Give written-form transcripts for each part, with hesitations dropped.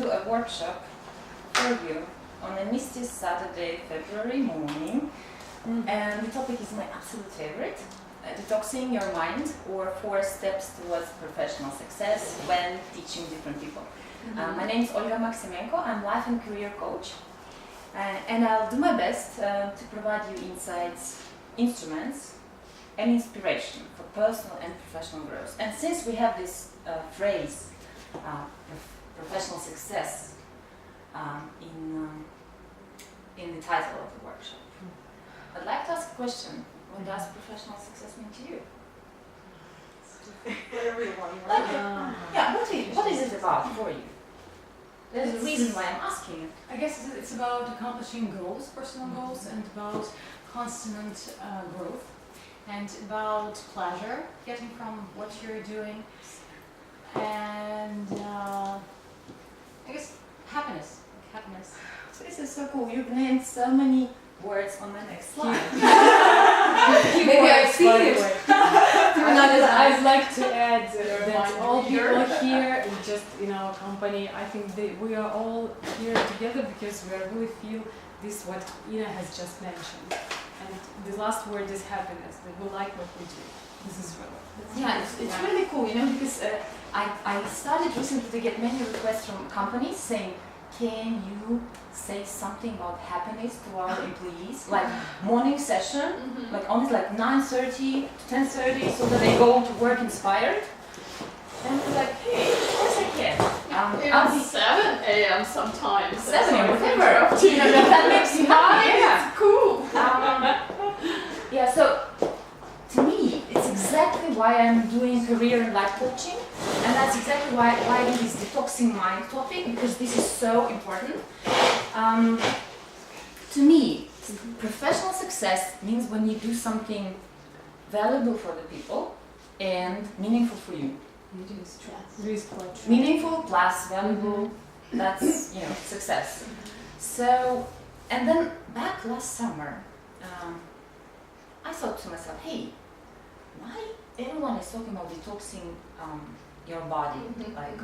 do a workshop for you on a misty Saturday, February morning. And the topic is my absolute favorite, detoxing your mind, or 4 steps towards professional success when teaching different people. My name is Olga Maximenko, I'm life and career coach, and I'll do my best to provide you insights, instruments, and inspiration for personal and professional growth. And since we have this phrase, professional success, in the title of the workshop, I'd like to ask a question. What does professional success mean to you? For everyone, Yeah, what is it about for you? There's a reason why I'm asking it. I guess it's about accomplishing goals, personal goals, and about constant growth, and about pleasure, getting from what you're doing, and I guess happiness. This is so cool. You've named so many words on the next slide. Maybe I see it. I'd like to add that all people here in just in our company, I think we are all here together because we really feel this what Ina has just mentioned. And the last word is happiness, that we like what we do. This is really... Yeah, it's really cool, because I started recently to get many requests from companies saying, can you say something about happiness to our employees? Like morning session, like only like 9:30 to 10:30, so that they go to work inspired. And we're like, hey, of course I can. I'll be 7 a.m. sometimes. 7 a.m. whatever. That makes you happy. Yeah, it's cool. Yeah. So to me, it's exactly why I'm doing career and life coaching. And that's exactly why I do this detoxing mind topic, because this is so important. To me, professional success means when you do something valuable for the people and meaningful for you. Meaningful plus valuable, that's success. So, and then back last summer, I thought to myself, hey, why everyone is talking about detoxing your body, like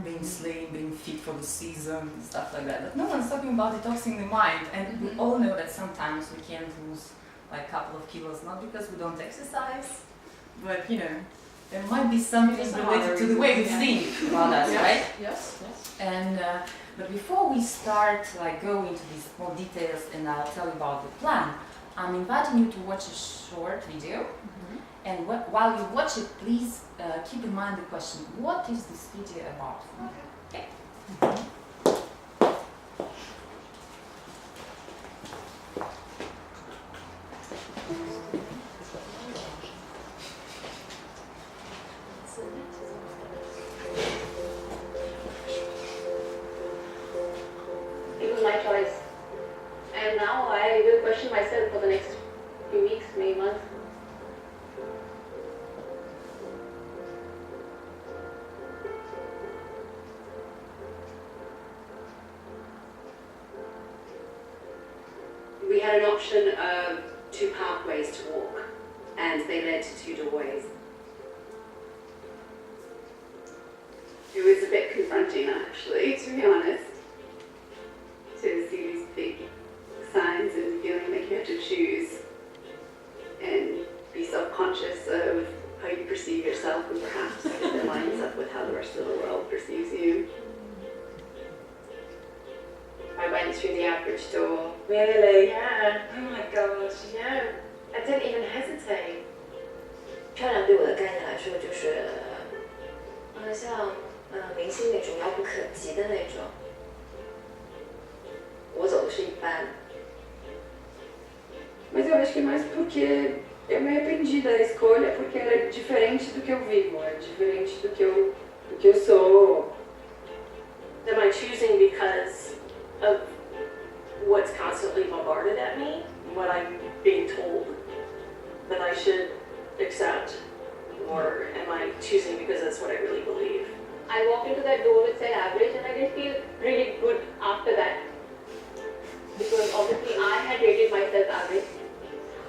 being slim, being fit for the season, stuff like that. But no one's talking about detoxing the mind, and we all know that sometimes we can't lose like a couple of kilos, not because we don't exercise, but there might be something related to the way we think about us, right? Yes. And but before we start go into these more details, and I'll tell you about the plan, I'm inviting you to watch a short video. And while you watch it, please keep in mind the question, what is this video about? Okay. It was my choice. And now I will question myself for the next few weeks, maybe months. We had an option of 2 pathways to walk, and they led to 2 doorways. It was a bit confronting, actually, to be honest, to see these big signs and feeling like you had to choose and be self-conscious of how you perceive yourself, and perhaps it lines up with how the rest of the world perceives you. I went through the average door. Really? Yeah. Oh my gosh. Yeah. I didn't even hesitate. 漂亮对我的概念来说，就是像明星那种遥不可及的那种。我走的是一般。Mas eu acho que é mais porque eu me arrependi da escolha, porque era diferente do que eu vivo, é diferente do que eu sou. Am I choosing because of what's constantly bombarded at me, what I'm being told that I should accept, or am I choosing because that's what I really believe? I walked into that door with said average, and I did feel really good after that, because obviously I had rated myself average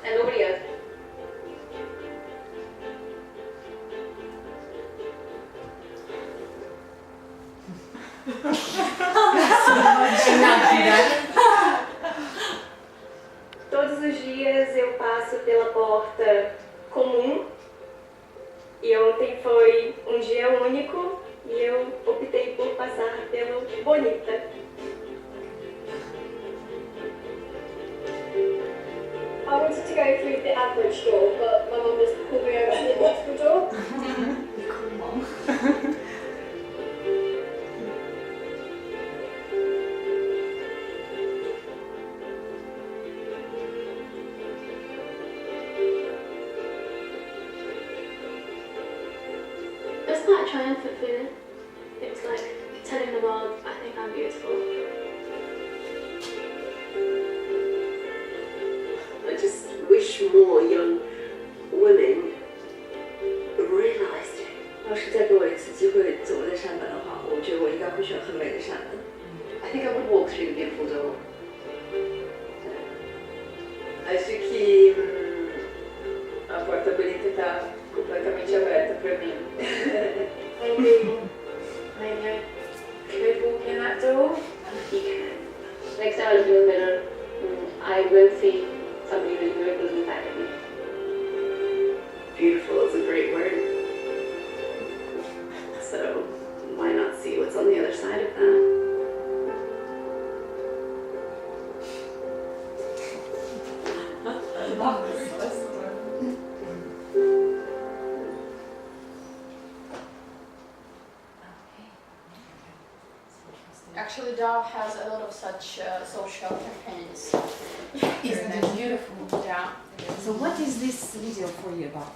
and nobody else. Todos os dias eu passo pela porta comum e ontem foi um dia único e eu optei por passar pelo bonita. I wanted to go through the average door, but my mum just pulled me over to the multiple door. It's quite a triumphant feeling. It's like telling the world, I think I'm beautiful. I just wish more young women realized it. 要是再给我一次机会走那扇门的话，我觉得我应该会选很美的扇门。I think I would walk through the beautiful door. Acho que a porta bonita está completamente aberta para mim. Maybe I could walk in that door. You can. Next time I look in the mirror, I will see something really beautiful inside of me. Beautiful is a great word. So why not see what's on the other side of that? I love this. Actually, Dove has a lot of such social campaigns. Isn't it beautiful? Yeah. So what is this video for you about?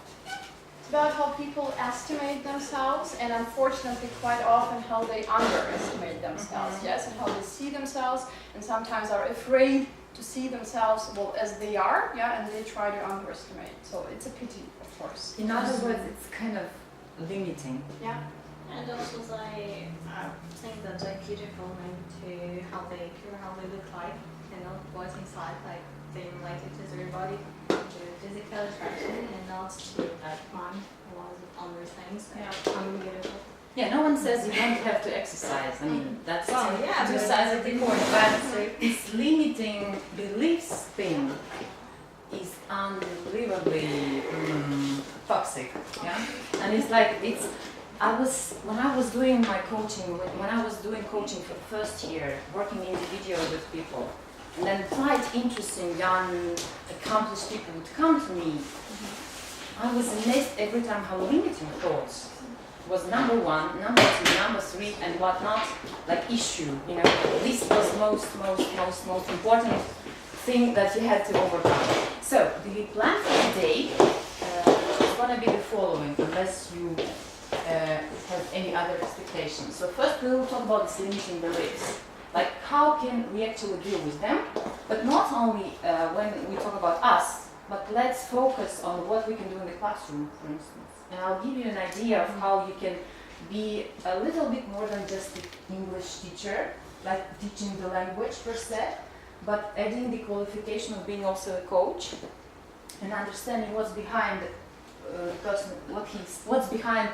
It's about how people estimate themselves, and unfortunately quite often how they underestimate themselves, yes, and how they see themselves, and sometimes are afraid to see themselves, well, as they are, yeah, and they try to underestimate. So it's a pity, of course. In other words, it's kind of limiting. Yeah. And also, I think that beautiful to how they appear, how they look like, and not what's inside, like they relate it to their body, to physical attraction, and not to that mind, a lot of other things. Yeah. I'm beautiful. Yeah, no one says you don't have to exercise. I mean, that's yeah, two sides of the coin. But this limiting beliefs thing is unbelievably toxic. Yeah, and it's like when I was doing my coaching, when I was doing coaching for the first year, working individually with people, and then quite interesting young, accomplished people would come to me, I was amazed every time how limiting thoughts was number one, number two, number three, and whatnot, like issue. You know, this was most important thing that you had to overcome. So the plan for today is going to be the following, unless you have any other expectations. So first we will talk about these limiting beliefs. Like how can we actually deal with them? But not only when we talk about us, but let's focus on what we can do in the classroom, for instance. And I'll give you an idea of how you can be a little bit more than just an English teacher, like teaching the language per se, but adding the qualification of being also a coach and understanding what's behind the person, what's behind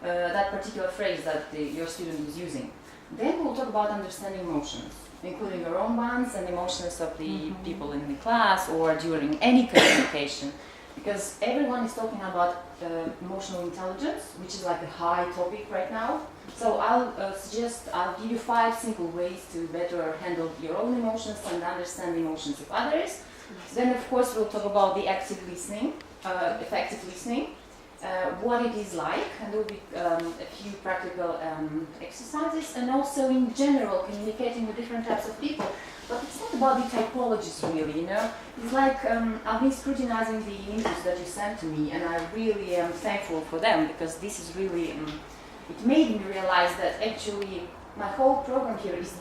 that particular phrase that your student is using. Then we'll talk about understanding emotions, including your own ones and emotions of the people in the class or during any communication. Because everyone is talking about emotional intelligence, which is like a high topic right now. So I'll give you 5 simple ways to better handle your own emotions and understand the emotions of others. Then of course we'll talk about the active listening, effective listening, what it is like, and there'll be a few practical exercises, and also in general communicating with different types of people. But it's not about the typologies really, you know. It's like I've been scrutinizing the images that you sent to me, and I really am thankful for them, because this is really, it made me realize that actually my whole program here is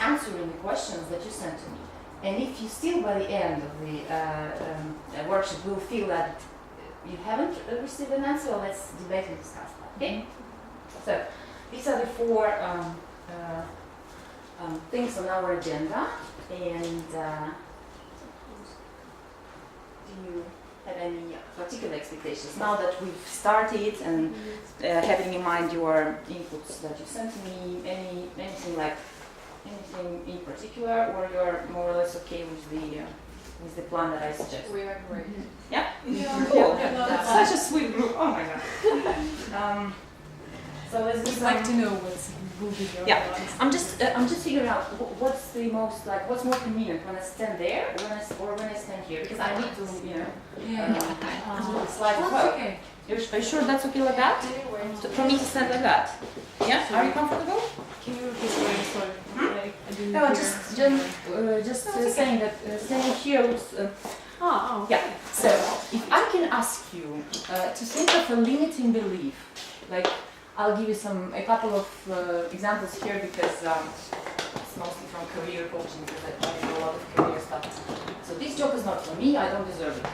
answering the questions that you sent to me. And if you still by the end of the workshop will feel that you haven't received an answer, well, let's debate and discuss that, okay? So, these are the 4 things on our agenda, and do you have any particular expectations. Now that we've started and having in mind your inputs that you sent to me, anything in particular, or you're more or less okay with the plan that I suggest? We are great. Yeah? Yeah. Cool. Yeah. That's such a sweet group. Oh my god. So let's do I'd some. like to know what's will be your Yeah, advice. I'm just figuring out what's the most what's more convenient when I stand there or when I stand here, because I need to slide as well. Okay. Are you sure that's okay like that? For me to stand like that? Yeah. Are you comfortable? Can you repeat what I'm sorry? I didn't No, hear. just saying that standing here looks. Okay. Yeah. So if I can ask you to think of a limiting belief, like. I'll give you a couple of examples here because it's mostly from career coaching because I do a lot of career stuff. So this job is not for me, I don't deserve it.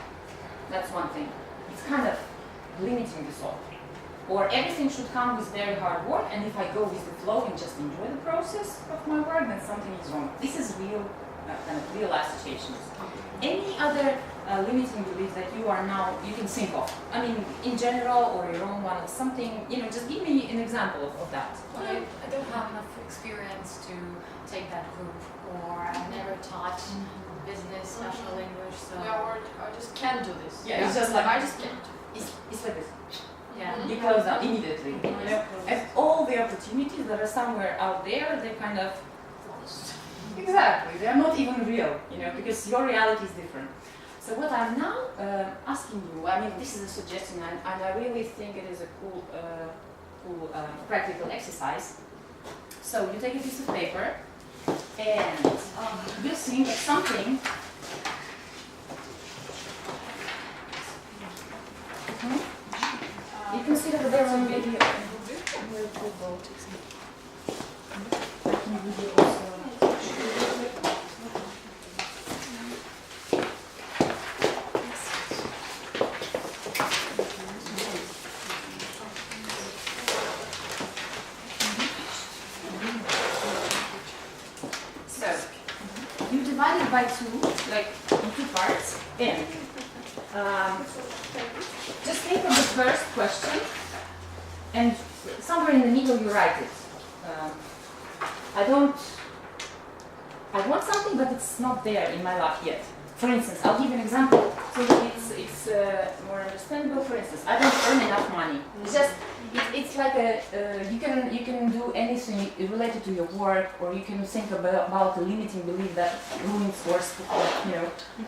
That's one thing. It's kind of limiting the soul. Or everything should come with very hard work, and if I go with the flow and just enjoy the process of my work, then something is wrong. This is real, kind of real life situations. Any other limiting beliefs that you can think of? I mean, in general or your own one, something, just give me an example of that. I don't have enough experience to take that group, or I've never taught business, special English, so. Yeah, or I just can't do this. Yeah, it's just like, I just can't. It's like this. Yeah. You close down immediately. And all the opportunities that are somewhere out there, they're kind of, exactly, they're not even real, because your reality is different. So what I'm now asking you, I mean, this is a suggestion, and I really think it is a cool practical exercise. So you take a piece of paper, and you think of something. You consider that there are maybe you divide it by two, like in two parts, and just think of the first question, and somewhere in the middle you write it. I want something, but it's not there in my life yet. For instance, I'll give you an example so that it's more understandable. For instance, I don't earn enough money. It's just it's like you can do anything related to your work, or you can think about a limiting belief that ruins or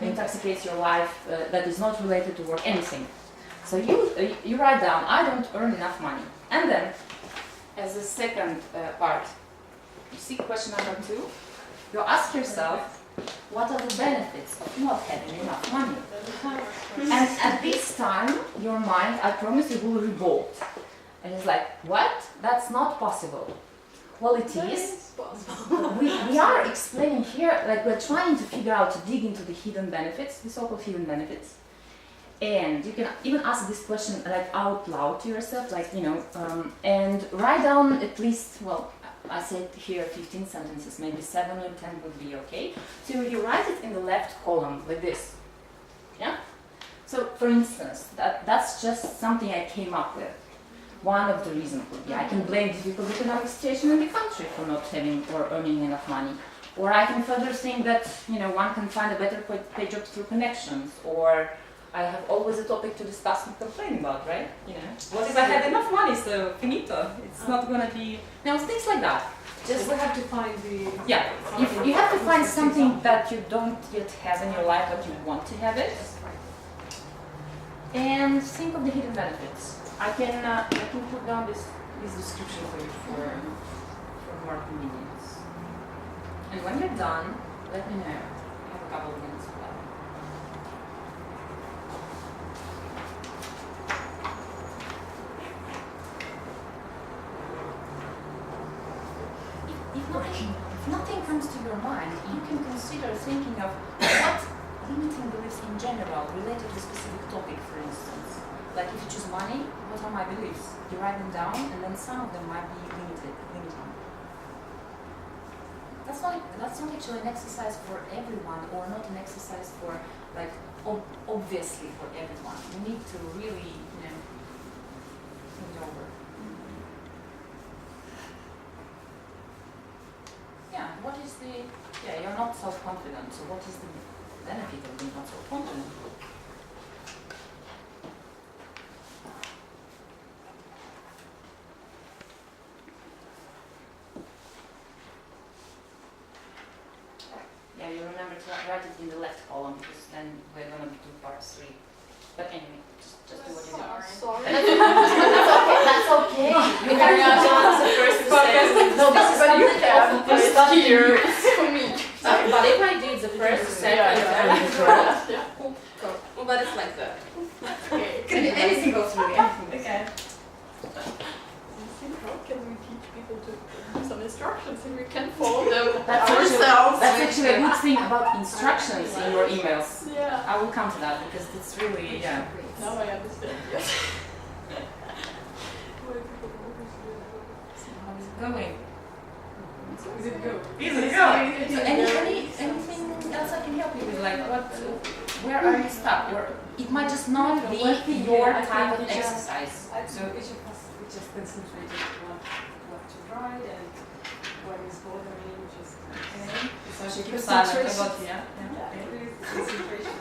intoxicates your life that is not related to work, anything. So you write down, I don't earn enough money, and then as a second part, you see question number 2. You ask yourself, what are the benefits of not having enough money? And at this time, your mind, I promise you, will revolt. And it's like, what? That's not possible. Well, it is. We are explaining here, like we're trying to figure out, to dig into the hidden benefits, the so-called hidden benefits. And you can even ask this question like out loud to yourself, like, and write down at least, well, I said here 15 sentences, maybe 7 or 10 would be okay. So you write it in the left column, like this. Yeah? So, for instance, that's just something I came up with. One of the reasons would be I can blame the difficult economic situation in the country for not having or earning enough money. Or I can further think that, one can find a better paid job through connections, or I have always a topic to discuss and complain about, right? What if I had enough money, so finito? It's not gonna be, things like that. Just we have to find the... Yeah, you have to find something that you don't yet have in your life, but you want to have it. And think of the hidden benefits. I can put down this description for you for more convenience. And when you're done, let me know. I have a couple of minutes for that. If nothing comes to your mind, you can consider thinking of what limiting beliefs in general related to a specific topic, for instance. Like if you choose money, what are my beliefs? You write them down, and then some of them might be limiting. that's not actually an exercise for everyone, or not an exercise for like obviously for everyone. You need to really, you know, think it over. Yeah. What is the? Yeah, you're not self-confident. So what is the benefit of being not self-confident? Yeah, you remember to write it in the left column, because then we're gonna do part 3. But anyway, just do what you do. Sorry. That's okay. You carry on the first sentence. No, this is But you something have, often but it's done here. in- For me. But if I did the first sentence, I would correct. Yeah. Well, but it's like that. Okay. Anything goes through. Anything. Okay. How can we teach people to do some instructions if we can follow them That's ourselves? actually a good thing about instructions in your emails. Yeah. I will come to that because it's really, yeah. Now I understand. Yes. How's it going? Is it good? Is it going? So anything else I can help you with? Like where are you stuck? Or it might just not be your type of exercise. So each of us we just concentrated on what to write and what is bothering, just So she keeps silent about concentration.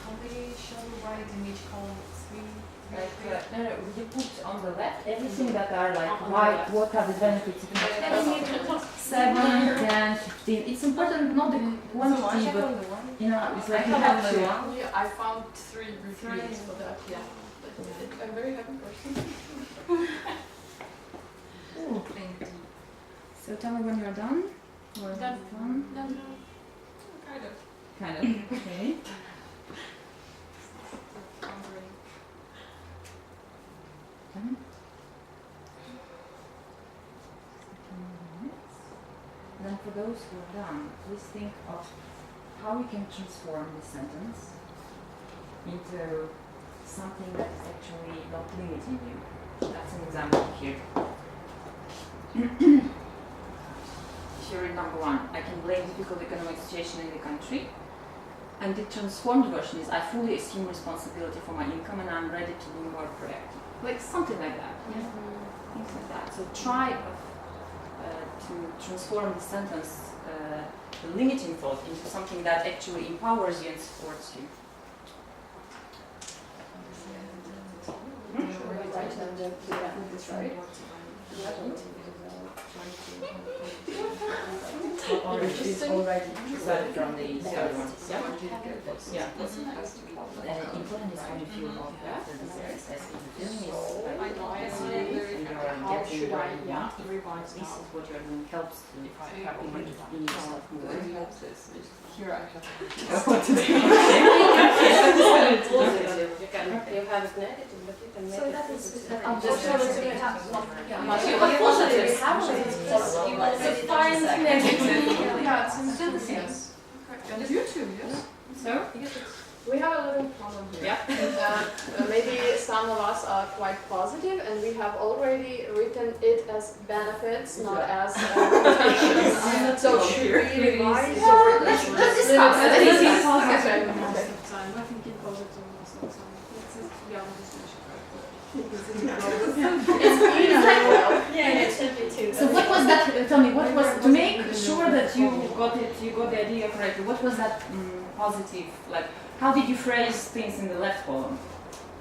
How many shall we write in each column? 3? No, you put on the left everything that are like why, what are the benefits of it. 7, 10, 15. It's important not the quantity, but you know, it's like you have to. Yeah, I found 3 reviews for that. Yeah. I'm very happy person. Ooh. So tell me when you're done. Or Done. done? Kind of. Kind of. Okay. Done. Then for those who are done, please think of how we can transform this sentence into something that is actually not limiting you. That's an example here. If you read number 1, I can blame difficult economic situation in the country. And the transformed version is, I fully assume responsibility for my income and I'm ready to be more proactive. Like something like that. Yeah? Things like that. So try to transform the sentence, the limiting thought, into something that actually empowers you and supports you. Or it's already started from the other ones. Yeah? Yeah. Important is how you feel about after this exercise. If the feeling is like positive and you're getting where you want, this is what you're doing helps to happen in yourself more. Here I have. What to do? You have it negative, but you can make it positive. Yeah, it's intense. And YouTube, yes. So? We have a little problem here. Maybe some of us are quite positive and we have already written it as benefits, not as limitations. So should we revise or let's discuss. Let's Okay. positive most of the time. I think in positive most of the time. Let's just be honest. Yeah, it should be too. So what was that? Tell me, what was to make sure that you got the idea correctly? What was that positive? Like, how did you phrase things in the left column?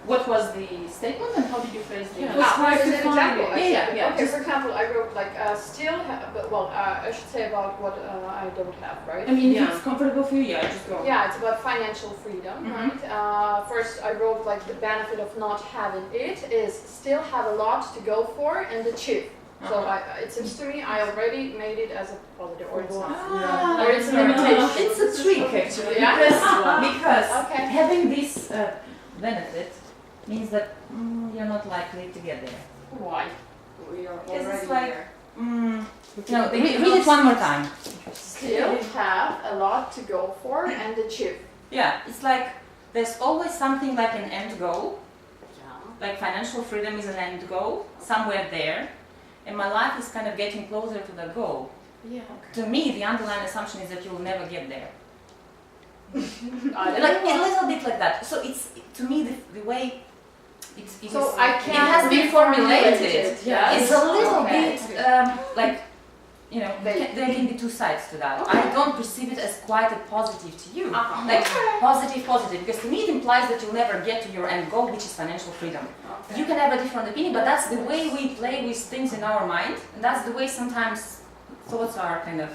What was the statement and how did you phrase the? As an example, Yeah. Okay, for example, I wrote like still have, well, I should say about what I don't have, right? I mean, if it's comfortable for you, yeah, just go. Yeah, it's about financial freedom, right? First, I wrote like the benefit of not having it is still have a lot to go for and achieve. So it seems to me I already made it as a positive, or it's not. Or it's a limitation. It's a trick actually, Yeah? because Okay. having this benefit means that you're not likely to get there. Why? We are Because already it's like, there. No, read it one more time. Still have a lot to go for and achieve. Yeah, it's like there's always something like an end goal. Like financial freedom is an end goal, somewhere there. And my life is kind of getting closer to the goal. Yeah. To me, the underlying assumption is that you will never get there. I Like a little bit like that. So it's, to me, the way it So is, I it can't has been formulated. Yeah. It's a little Okay. bit like, you know, there can be two sides to that. Okay. I don't perceive it as quite a positive to you. Uh-huh. Like positive, because to me it implies that you'll never get to your end goal, which is financial freedom. Okay. You can have a different opinion, but that's the way we play with things in our mind, and that's the way sometimes thoughts are kind of,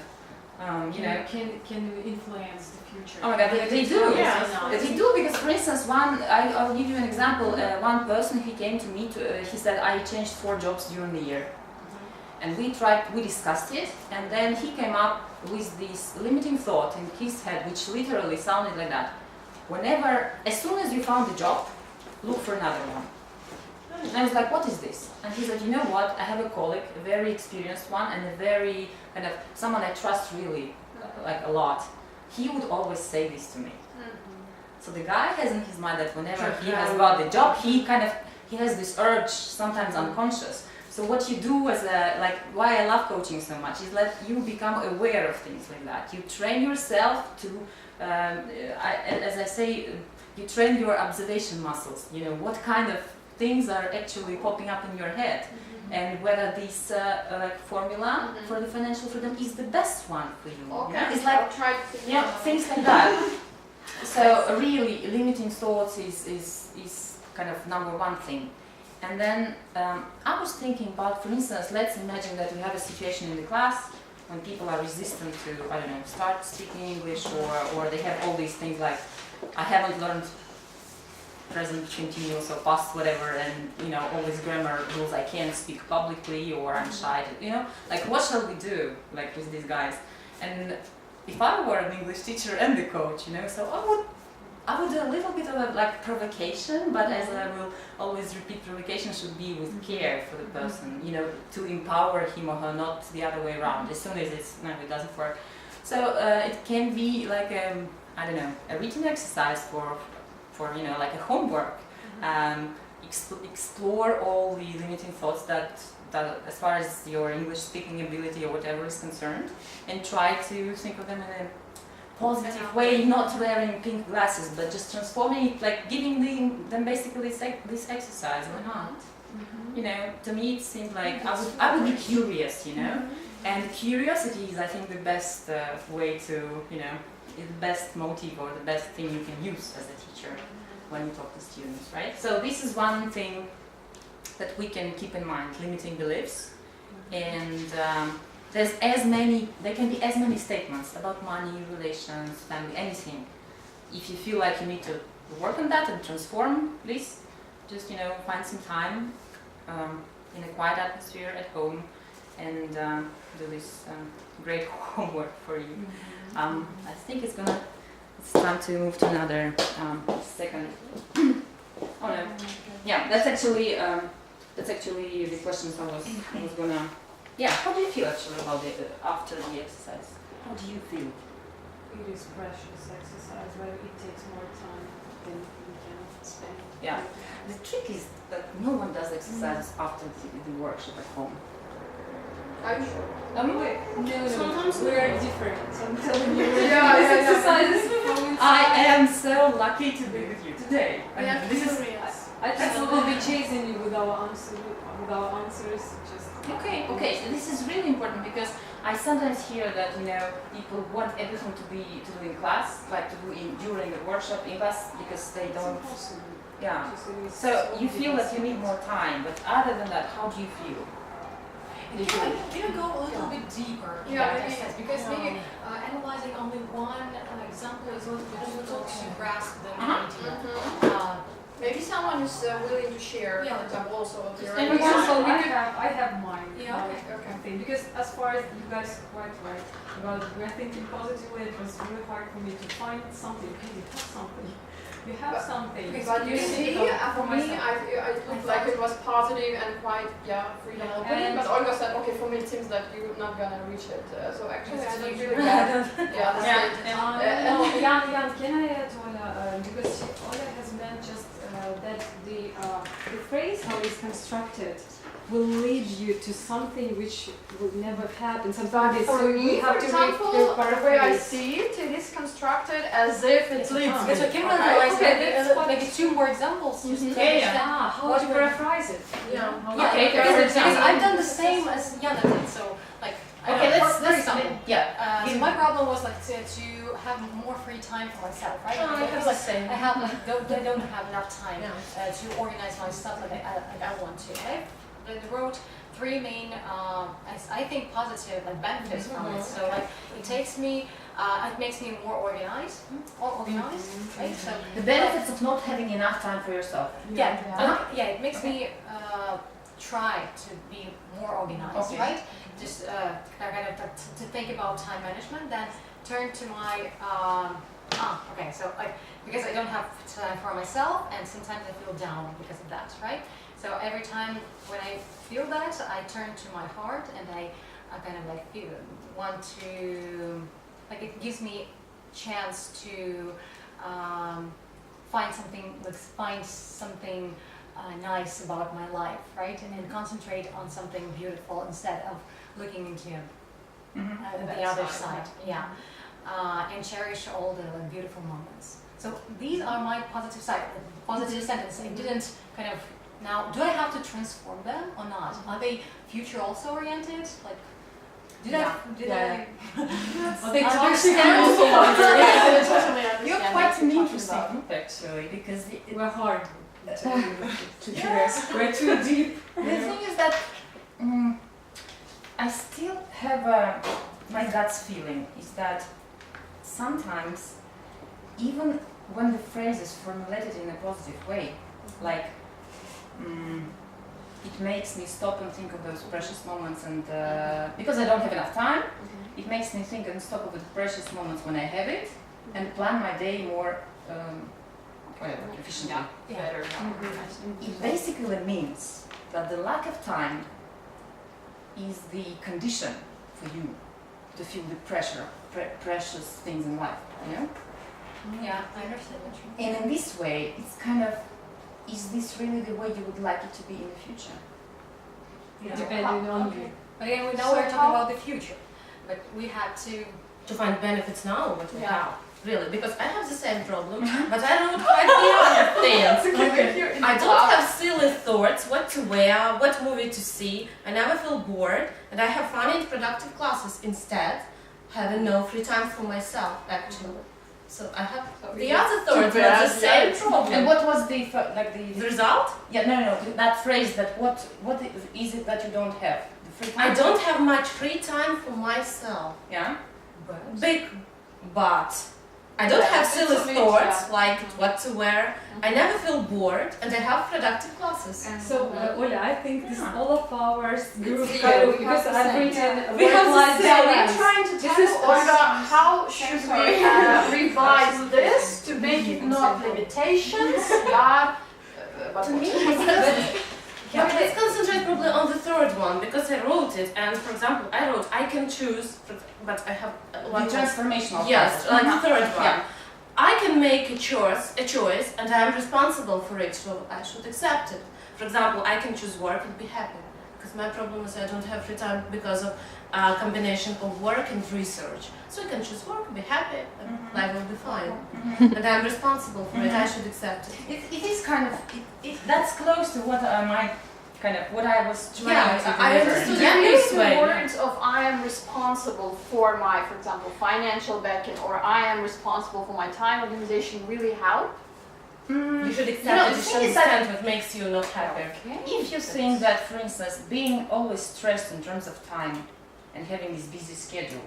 you know. Can influence the future. Oh my God, they do. Yeah. They do, because for instance, I'll give you an example. One person, he came to me, he said, I changed 4 jobs during the year. And we discussed it, and then he came up with this limiting thought in his head, which literally sounded like that. As soon as you found a job, look for another one. And I was like, what is this? And he said, you know what, I have a colleague, a very experienced one, and a very, kind of, someone I trust really, like a lot. He would always say this to me. So the guy has in his mind that whenever he has got the job, he has this urge, sometimes unconscious. So what you do like why I love coaching so much is that you become aware of things like that. You train yourself to, as I say, you train your observation muscles. You know, what kind of things are actually popping up in your head, and whether this like formula for the financial freedom is the best one for you. Okay. You know? It's like, I'll try to things like that. So really, limiting thoughts is kind of number one thing. And then I was thinking about, for instance, let's imagine that we have a situation in the class when people are resistant to, I don't know, start speaking English, or they have all these things like, I haven't learned present continuous or past whatever, and you know, all these grammar rules, I can't speak publicly, or I'm shy to, you know, like what shall we do like with these guys? And if I were an English teacher and the coach, you know, so I would do a little bit of a like provocation, but as I will always repeat, provocation should be with care for the person, you know, to empower him or her, not the other way around. As soon as it doesn't work. So it can be like I don't know, a written exercise for you know, like a homework. Explore all the limiting thoughts that as far as your English speaking ability or whatever is concerned, and try to think of them in a positive way, not wearing pink glasses, but just transforming it, like giving them basically this exercise. Why not? You know, to me it seemed like I would be curious, you know, and curiosity is, I think, the best way to, you know, is the best motive or the best thing you can use as a teacher when you talk to students, right? So this is one thing that we can keep in mind: limiting beliefs, and there can be as many statements about money, relations, family, anything. If you feel like you need to work on that and transform this, just, you know, find some time in a quiet atmosphere at home and do this great homework for you. I think it's time to move to another second. Oh no, yeah, that's actually the questions I was gonna. Yeah, how do you feel actually about it after the exercise? How do you feel? It is precious exercise, where it takes more time than we can spend. Yeah, the trick is that no one does exercises after the workshop at home. Are you sure? No, Sometimes we are different. I'm telling you, Yeah. exercises. I am so lucky to be with you today. I mean, this is I think we will be chasing you with our answers. Just okay. So this is really important, because I sometimes hear that, you know, people want everything to do in class, like to do during the workshop in class, because they don't. Yeah. So you feel that you need more time, but other than that, how do you feel? You can go a little bit deeper in that exercise, because maybe analyzing only one example is a little bit difficult to grasp the idea. Maybe someone who's willing to share, for example, also their For example, I have mine. Yeah, okay. Thing, because as far as you guys quite right about we're thinking positively, it was really hard for me to find something. Okay, you have something. You have something. But you see, for me, I looked like it was positive and quite, freedom opening. But Olga said, okay, for me it seems that you're not gonna reach it. So actually, I don't really get. Jan, can I add Ola? Because Ola has meant just that the phrase how it's constructed will lead you to something which will never happen. Sometimes for me, have for example, the way I see it, it is constructed as if it leads me. Okay, so can we realize maybe two more examples? Just to understand how to paraphrase it. Okay, because I've done the same as Jana did. So like, for example, so my problem was like to have more free time for myself, right? Because like I don't have enough time to organize my stuff like I want to, right? I wrote three main, I think, positive like benefits from it. So like it makes me more organized, right? So The benefits of not having enough time for yourself. It makes me try to be more organized, right? Just kind of to think about time management, then turn to my so because I don't have time for myself, and sometimes I feel down because of that, right? So every time when I feel that, I turn to my heart, and I kind of like want to, like, it gives me chance to find something nice about my life, right? And concentrate on something beautiful instead of looking into the other side. And cherish all the beautiful moments. So these are my positive side, positive sentences. I didn't kind of. Now, do I have to transform them or not? Are they future also oriented? Like, did I? Are they You're quite an interesting group actually, because we're hard. We're too deep. The thing is that I still have my gut's feeling is that sometimes, even when the phrase is formulated in a positive way, like it makes me stop and think of those precious moments, and because I don't have enough time, it makes me think and stop of the precious moments when I have it, and plan my day more efficiently. Better. It basically means that the lack of time is the condition for you to feel the precious things in life, you know? Yeah, I understand what you mean. And in this way, it's kind of, is this really the way you would like it to be in the future? Depending on you. But again, now we're talking about the future, but we had to find benefits now what we have. Really, because I have the same problem, but I don't quite the other things. I don't have silly thoughts, what to wear, what movie to see. I never feel bored, and I have fun and productive classes instead, having no free time for myself, actually. So I have the other thoughts, but the same problem. And what was the result? Yeah, no, that phrase, that what is it that you don't have? The free time? I don't have much free time for myself. Yeah? But I don't have silly thoughts like what to wear. I never feel bored, and I have productive classes. So, Ola, I think this all of ours group because I've written we have the same. We're trying to this tell Olga how should we revise this to make it not limitations, but to me, let's concentrate probably on the third one, because I wrote it, and for example, I wrote I can choose, but I have the transformational. Yes, like the third one. I can make a choice, and I am responsible for it, so I should accept it. For example, I can choose work and be happy, because my problem is I don't have free time because of a combination of work and research. So I can choose work, be happy, and life will be fine. And I'm responsible for it, I should accept it. It is kind of, that's close to what what I was trying to deliver. I understood this way. The words of I am responsible for my, for example, financial backing, or I am responsible for my time organization really help? You should accept it, you should understand what makes you not happy. If you think that, for instance, being always stressed in terms of time and having this busy schedule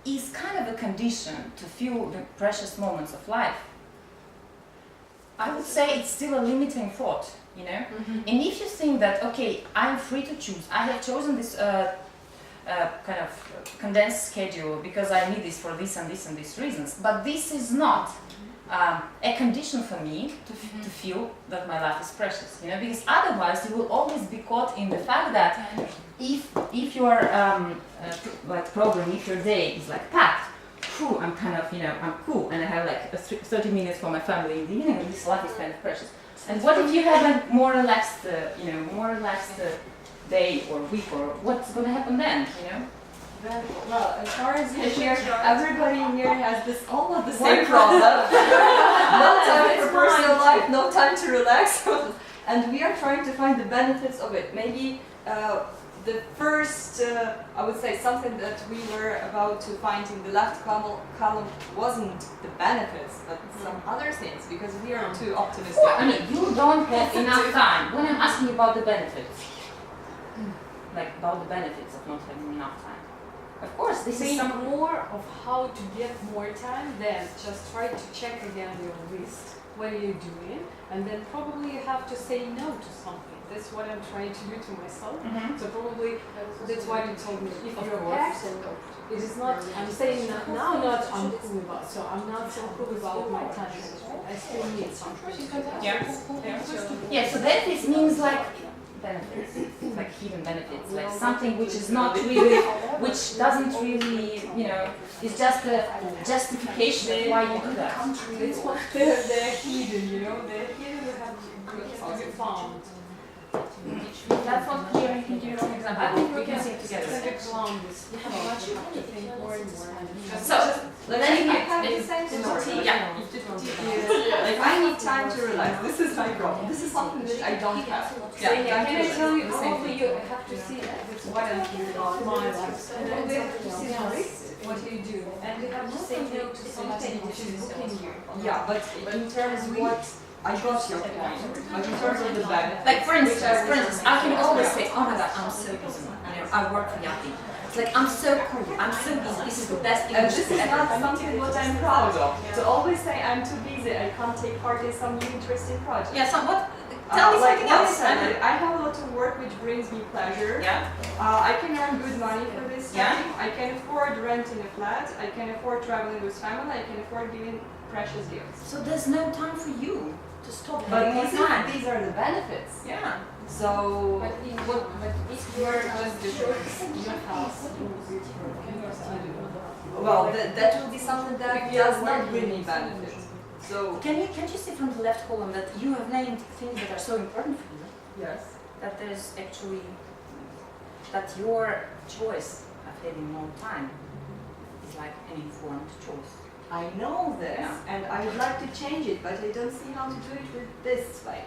is kind of a condition to feel the precious moments of life, I would say it's still a limiting thought, you know. And if you think that, okay, I'm free to choose, I have chosen this kind of condensed schedule because I need this for this and this and these reasons, but this is not a condition for me to feel that my life is precious, you know, because otherwise you will always be caught in the fact that if your like program, if your day is like packed, I'm kind of, you know, I'm cool and I have like 30 minutes for my family in the evening and this life is kind of precious. And what if you have a more relaxed, you know, more relaxed day or week, or what's going to happen then, you know? Well, as far as you hear, everybody here has this almost the same problem. No time for personal life, no time to relax, and we are trying to find the benefits of it. Maybe the first, I would say, something that we were about to find in the left column wasn't the benefits, but some other things, because we are too optimistic. I mean, you don't have enough time. When I'm asking about the benefits, like about the benefits of not having enough time. Of course, this is Think more of how to get more time than just try to check again your list. What are you doing? And then probably you have to say no to something. That's what I'm trying to do to myself. So probably that's why you told me if you're packed, it is not, I'm saying now not I'm cool about, so I'm not so cool about my time management. I still need something. Yeah, so benefits means like benefits, like hidden benefits, like something which is not really, which doesn't really, you know, it's just a justification of why you do that. It's what they're hidden, you know, they're hidden, we have found. That's what we can do an example. I think we can sing together. So, then I have the same story. Yeah. Like I need time to relax. This is my problem. This is something that I don't have. Yeah. Can I tell you, probably you have to see that's what I'm thinking about my life. And then they have to see the list, what you do. And you have to say no to something which is booking you. Yeah, but in terms of what I got your point. Like in terms of the benefits. Like for instance, I can always say, oh my god, I'm so busy. You know, I work for Yachty. It's like I'm so cool, I'm so busy. This is the best thing. And this is not something what I'm proud of. To always say I'm too busy, I can't take part in some new interesting project. Yeah, so what? Tell me something else. I have a lot of work which brings me pleasure. Yeah. I can earn good money for this Yeah. time. I can afford renting a flat. I can afford traveling with family. I can afford giving precious gifts. So there's no time for you to stop But having more time. these are the benefits. Yeah. So But if you're just your house, well, that will be something that does not bring me benefit. So Can't you see from the left column that you have named things that are so important for you? yes. That there's actually, that your choice of having more time is like an informed choice. I know this, Yeah. and I would like to change it, but I don't see how to do it with this way.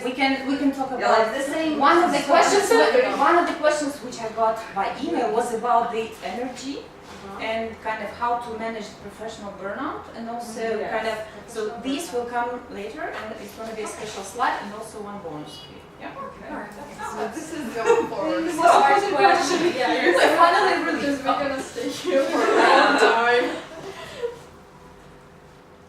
We can talk Yeah, about like the same. one of the questions which I got by email was about the energy and kind of how to manage professional burnout, and also Yes. kind of, so these will come later, and it's going to be a special slide and also one bonus video. Yeah. So this is going forward. This is the hard question. Yeah, finally because we're gonna stay here for a long time.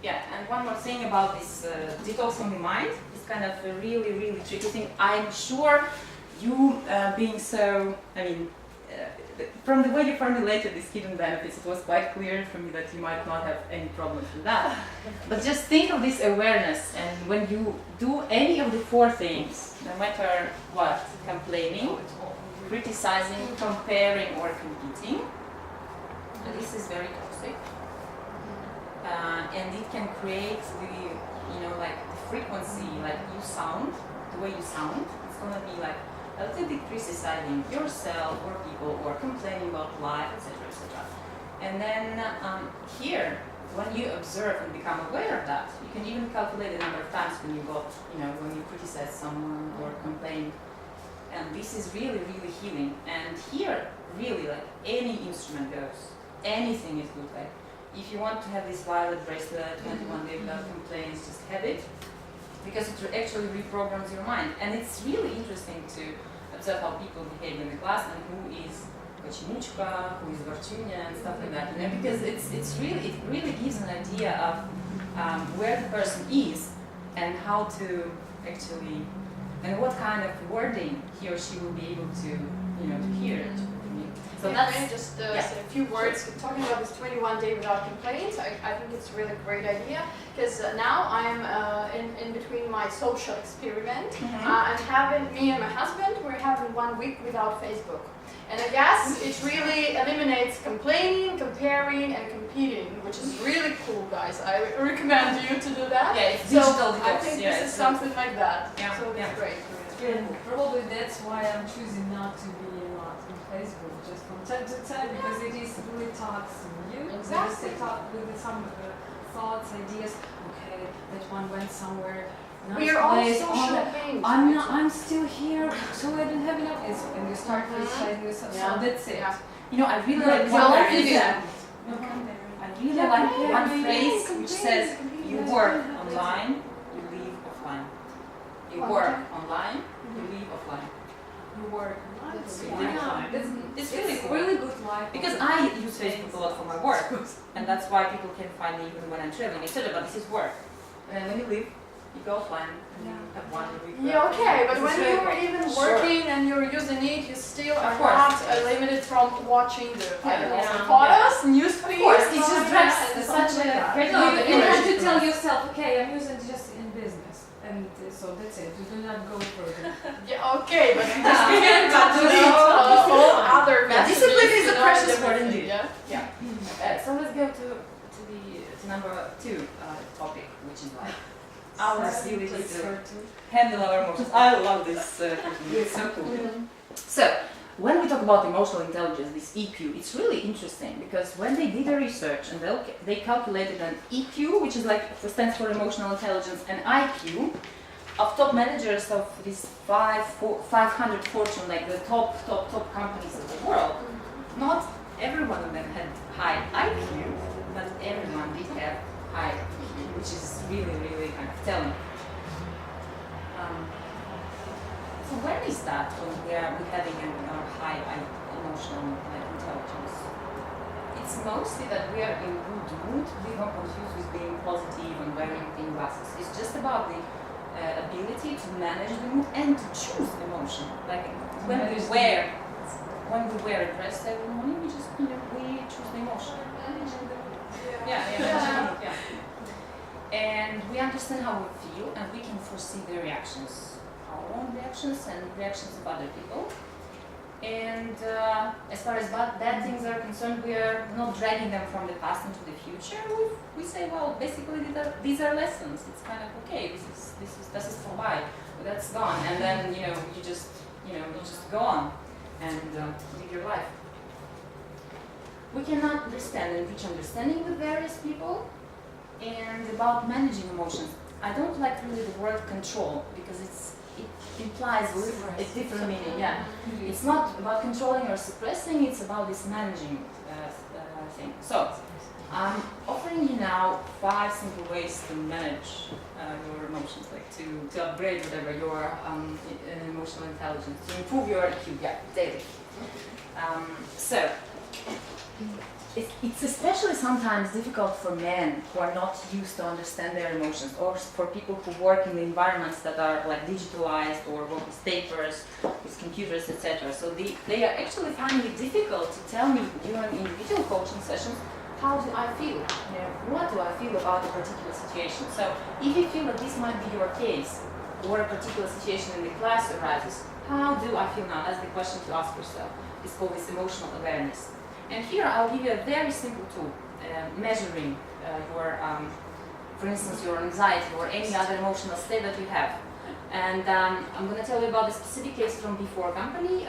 Yeah, and one more thing about this detoxing the mind is kind of a really, really tricky thing. I'm sure you being so, I mean, from the way you formulated these hidden benefits, it was quite clear for me that you might not have any problems with that. But just think of this awareness, and when you do any of the four things, no matter what, complaining, criticizing, comparing, or competing, this is very toxic. And it can create the, you know, like the frequency, like you sound, the way you sound, it's gonna be like a little bit criticizing yourself or people or complaining about life, etc., etc. And then here, when you observe and become aware of that, you can even calculate the number of times when you got, you know, when you criticize someone or complain. And this is really, really healing. And here, really, like any instrument goes, anything is good. Like, if you want to have this violet bracelet, 21 day without complaints, just have it, because it actually reprograms your mind. And it's really interesting to observe how people behave in the class and who is Kochimuchka, who is Varchunya, and stuff like that. You know, because it really gives an idea of where the person is and how to actually, and what kind of wording he or she will be able to, to hear it. So Yeah, that's maybe just say a few words talking about this 21 day without complaints. I think it's a really great idea because now I'm in between my social experiment. And me and my husband, we're having 1 week without Facebook. And I guess it really eliminates complaining, comparing, and competing, which is really cool, guys. I recommend you to do that. Yeah, it's so digital I detox. think Yeah, this is something like that. Yeah, So that's great. And probably that's why I'm choosing not to be not on Facebook just from time to time because it is really talks to you. Exactly. Just talk with some thoughts, ideas. Okay, that one went somewhere. Nice We are all place, social that. beings. I'm still here, so I don't have enough. And you start criticizing yourself. Yeah. So that's it. Yeah. I really But like we all one do phrase. that. I really like one phrase which says, you work online, you leave offline. You work online, you leave offline. You work. You leave offline. It's really It's cool. really good life. Because I use Facebook a lot for my work, and that's why people can find me even when I'm traveling, etc. But this is work. And then when you leave, you go offline and you have 1 week. Yeah, okay, but This when is really you're great. even Sure. working and you're using it, you still are course. not limited from watching the Yeah. photos, news feeds. Of course, it's just something dressed like that, as and such something a like that. great No, you have to image. tell yourself, okay, I'm using it just in business, and so that's it. You do not go further. Yeah, okay, but you just forget about all other Yeah, messages. discipline is a precious everything, word indeed. Yeah. Yeah. So let's go to number 2 topic, which is like our ability to handle our emotions. I love this. It's so cool. So, when we talk about emotional intelligence, this EQ, it's really interesting because when they did the research and they calculated an EQ, which is like stands for emotional intelligence, and IQ of top managers of these 500 Fortune, like the top companies of the world, not every one of them had high IQ, but everyone did have high EQ, which is really kind of telling. So when is that when we're having a high emotional intelligence? It's mostly that we are in good mood. We don't confuse with being positive and wearing thin glasses. It's just about the ability to manage the mood and to choose emotion. Like when we wear a dress every morning, we just we choose the emotion. Yeah. And we understand how we feel, and we can foresee the reactions, our own reactions and reactions of other people. And as far as bad things are concerned, we are not dragging them from the past into the future. We say, well, basically these are lessons. It's kind of okay. This is for why, but that's gone. And then you just go on and live your life. We cannot understand and reach understanding with various people. And about managing emotions, I don't like really the word control because it implies a different meaning. Yeah, it's not about controlling or suppressing. It's about this managing thing. So I'm offering you now 5 simple ways to manage your emotions, like to upgrade whatever your emotional intelligence, to improve your IQ daily. So. It's especially sometimes difficult for men who are not used to understand their emotions, or for people who work in environments that are like digitalized or work with papers, with computers, etc. So they are actually finding it difficult to tell me during individual coaching sessions, how do I feel? What do I feel about a particular situation? So if you feel that this might be your case, or a particular situation in the class arises, how do I feel now? That's the question to ask yourself. It's called this emotional awareness. And here I'll give you a very simple tool, measuring your, for instance, your anxiety or any other emotional state that you have. And I'm going to tell you about a specific case from Big Four company.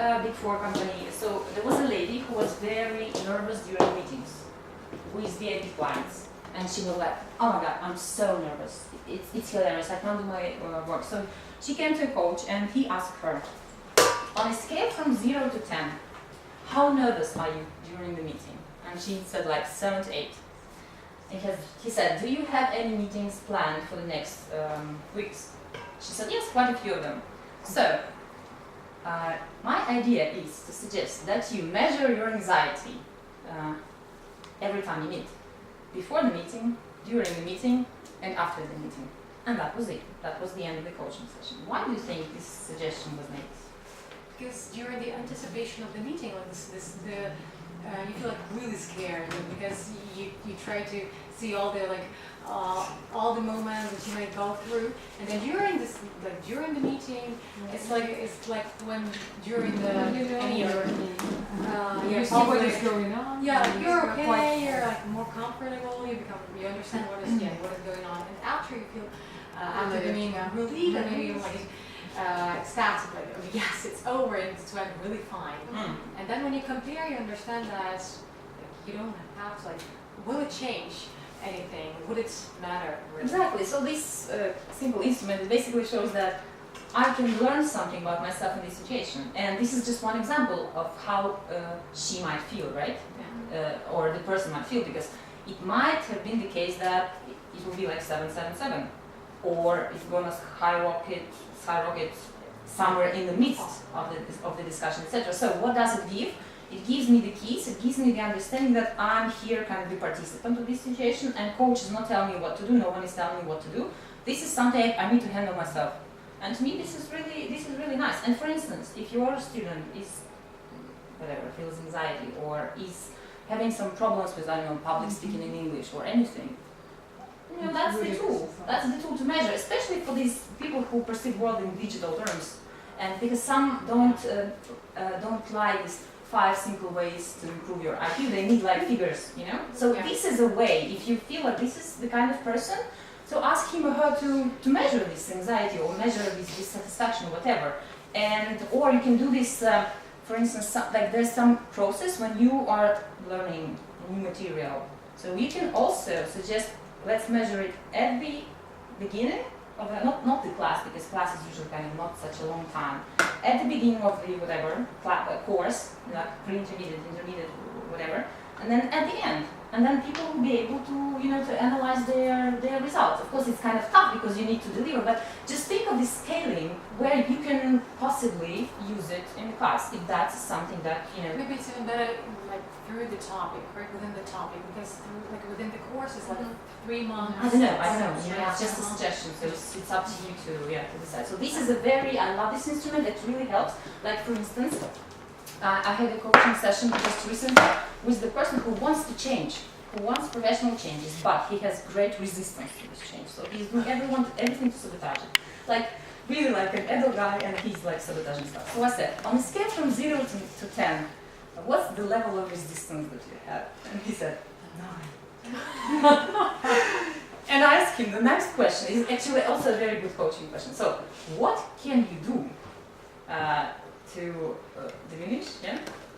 So there was a lady who was very nervous during meetings with VIP clients. And she was like, oh my God, I'm so nervous. It's hilarious, I can't do my work. So she came to a coach and he asked her, on a scale from 0 to 10, how nervous are you during the meeting? And she said like 7 to 8. And he said, do you have any meetings planned for the next weeks? She said, yes, quite a few of them. So, my idea is to suggest that you measure your anxiety every time you meet. Before the meeting, during the meeting, and after the meeting. And that was it. That was the end of the coaching session. Why do you think this suggestion was made? Because during the anticipation of the meeting, like you feel like really scared because you try to see all the moments that you might go through, and then during the meeting, it's like when during any other you see what is going on. Yeah, you're okay. You're like more comfortable. You understand what is going on, and after you feel after the meeting relieved, and maybe even like ecstatic, like oh, yes, it's over, and it's went really fine. And then when you compare, you understand that you don't have to will it change anything? Would it matter? Really? Exactly. So this simple instrument basically shows that I can learn something about myself in this situation, and this is just one example of how she might feel, right? Yeah. Or the person might feel, because it might have been the case that it will be like 777, or it's gonna skyrocket somewhere in the midst of the discussion, etc. So what does it give? It gives me the keys, it gives me the understanding that I'm here kind of the participant of this situation, and coach is not telling me what to do, no one is telling me what to do. This is something I need to handle myself. And to me this is really nice. And for instance, if your student is feels anxiety or is having some problems with, I don't know, public speaking in English or anything, you know, that's the tool. That's the tool to measure, especially for these people who perceive world in digital terms. And because some don't like this 5 simple ways to improve your IQ, they need like figures, you know? So this is a way, if you feel like this is the kind of person, so ask him or her to measure this anxiety or measure this dissatisfaction or whatever. And, or you can do this, for instance, like there's some process when you are learning new material. So you can also suggest, let's measure it at the beginning of the, not the class, because class is usually kind of not such a long time. At the beginning of the whatever course, like pre-intermediate, intermediate, whatever, and then at the end. And then people will be able to, you know, to analyze their results. Of course, it's kind of tough because you need to deliver, but just think of this scaling where you can possibly use it in the class if that's something that, you know. Maybe it's even better like through the topic, right within the topic, because like within the course it's like 3 months. I don't know. You know, it's just a suggestion, so it's up to you to decide. So this is I love this instrument. It really helps. Like for instance, I had a coaching session just recently with the person who wants to change, who wants professional changes, but he has great resistance to this change. So he's doing everything to sabotage it. Like, really like an adult guy, and he's like sabotaging stuff. So I said, on a scale from 0 to 10, what's the level of resistance that you have? And he said, 9. And I asked him, the next question is actually also a very good coaching question. So, what can you do to diminish,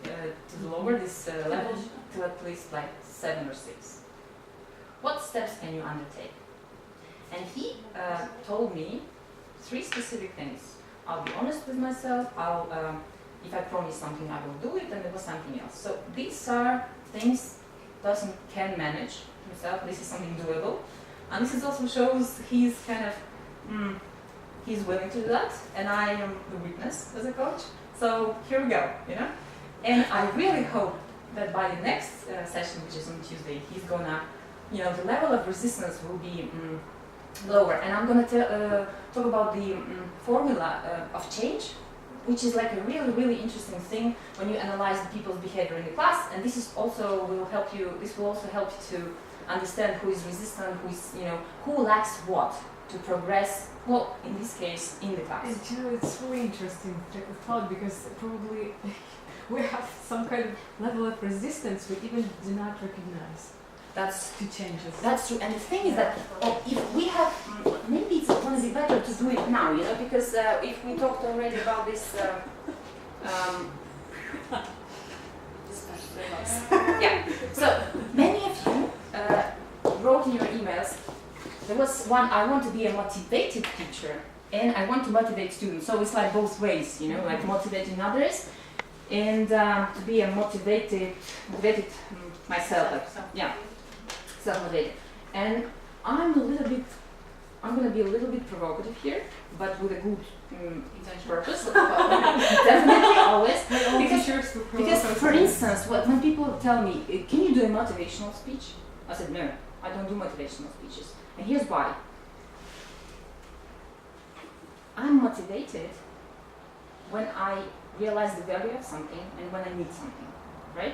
to lower this level to at least like 7 or 6? What steps can you undertake? And he told me 3 specific things. I'll be honest with myself, if I promise something I will do it, and there was something else. So these are things person can manage himself, this is something doable. And this also shows he's kind of, he's willing to do that, and I am the witness as a coach. So here we go, you know? And I really hope that by the next session, which is on Tuesday, he's gonna, you know, the level of resistance will be lower. And I'm gonna talk about the formula of change, which is like a really, really interesting thing when you analyze the people's behavior in the class. And this is also will help you. This will also help you to understand who is resistant, who is, you know, who lacks what to progress. Well, in this case, in the class. And you know, it's really interesting thought, because probably we have some kind of level of resistance we even do not recognize. That's to changes. That's true. And the thing is that if we have, maybe it's going to be better to do it now, you know, because if we talked already about this. Yeah. So many of you wrote in your emails. There was one, I want to be a motivated teacher and I want to motivate students. So it's like both ways, you know, like motivating others and to be a motivated myself. Like, yeah, self-motivated. And I'm going to be a little bit provocative here, but with a good purpose. Definitely, always. Because for instance, when people tell me, can you do a motivational speech? I said, no, I don't do motivational speeches. And here's why. I'm motivated when I realize the value of something and when I need something, right?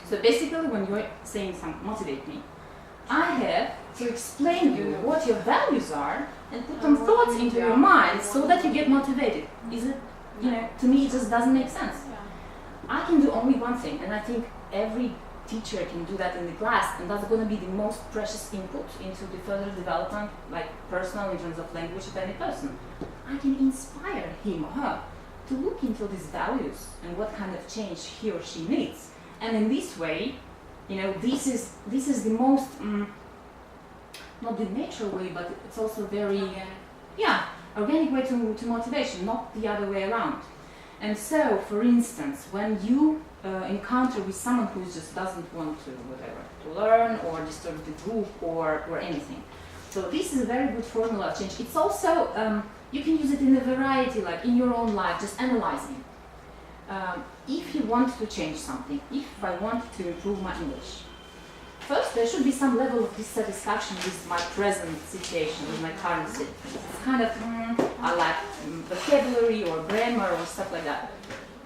So basically, when you're saying something, motivate me, I have to explain you what your values are and put some thoughts into your mind so that you get motivated. Is it, to me, it just doesn't make sense. I can do only one thing, and I think every teacher can do that in the class, and that's going to be the most precious input into the further development, like personal in terms of language of any person. I can inspire him or her to look into these values and what kind of change he or she needs. And in this way, this is the most, not the natural way, but it's also very, organic way to motivation, not the other way around. And so, for instance, when you encounter with someone who just doesn't want to learn or disturb the group or anything. So this is a very good formula of change. It's also, you can use it in a variety, like in your own life, just analyzing. If you want to change something, if I want to improve my English, first there should be some level of dissatisfaction with my present situation, with my current situation. It's kind of, I lack vocabulary or grammar or stuff like that.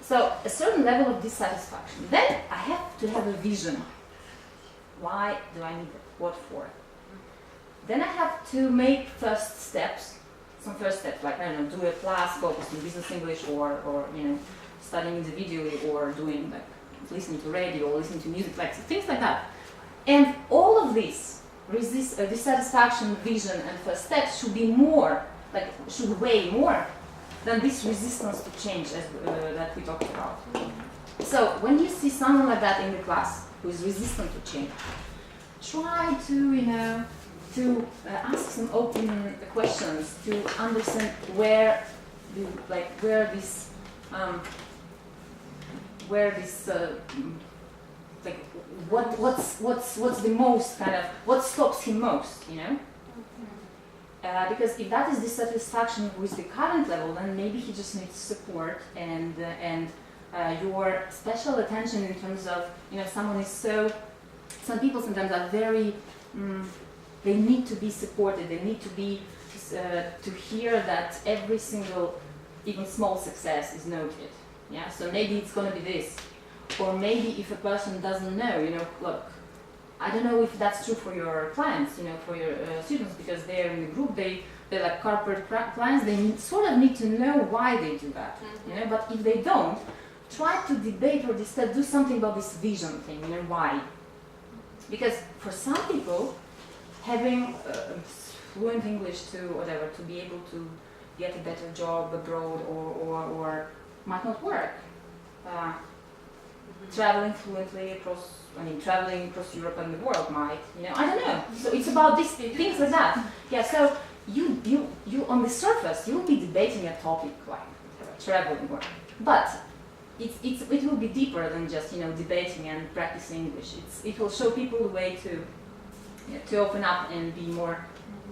So a certain level of dissatisfaction. Then I have to have a vision. Why do I need it? What for? Then I have to make first steps, like, I don't know, do a class focused on business English or studying individually or doing, like, listening to radio or listening to music, like things like that. And all of this, dissatisfaction, vision, and first steps should be more, should weigh more than this resistance to change that we talked about. So when you see someone like that in the class who is resistant to change, try to, ask some open questions to understand what's the most kind of, what stops him most, because if that is dissatisfaction with the current level, then maybe he just needs support and your special attention in terms of, someone is some people sometimes are very, they need to be supported, they need to be, to hear that every single, even small success is noted. Yeah, so maybe it's going to be this. Or maybe if a person doesn't know, look, I don't know if that's true for your clients, for your students, because they're in the group, they're like corporate clients, they sort of need to know why they do that, but if they don't, try to debate or discuss, do something about this vision thing, why. Because for some people, having fluent English to be able to get a better job abroad or might not work. Traveling fluently traveling across Europe and the world might, I don't know. So it's about these things like that. Yeah, so you on the surface, you'll be debating a topic like traveling work, but it will be deeper than just, debating and practicing English. It will show people the way to open up and be more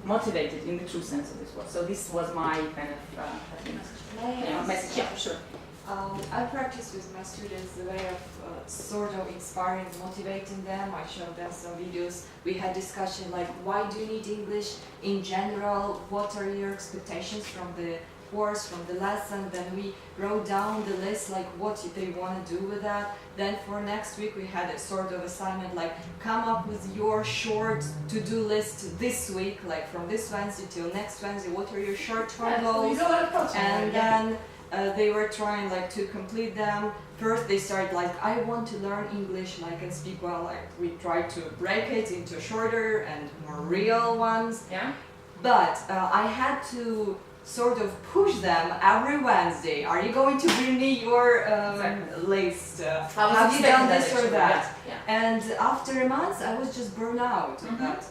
motivated in the true sense of this word. So this was my kind of message. Yeah, for sure. I practice with my students the way of sort of inspiring, motivating them. I showed them some videos. We had discussion like, why do you need English in general? What are your expectations from the course, from the lesson? Then we wrote down the list, like what they want to do with that. Then for next week we had a sort of assignment, like come up with your short to-do list this week, like from this Wednesday till next Wednesday. What are your short-term goals? And then they were trying to complete them. First they started I want to learn English and speak well. We tried to break it into shorter and more real ones. Yeah. But I had to sort of push them every Wednesday. Are you going to bring me your list? Have you done this or that? Yeah. And after a month I was just burned out of that.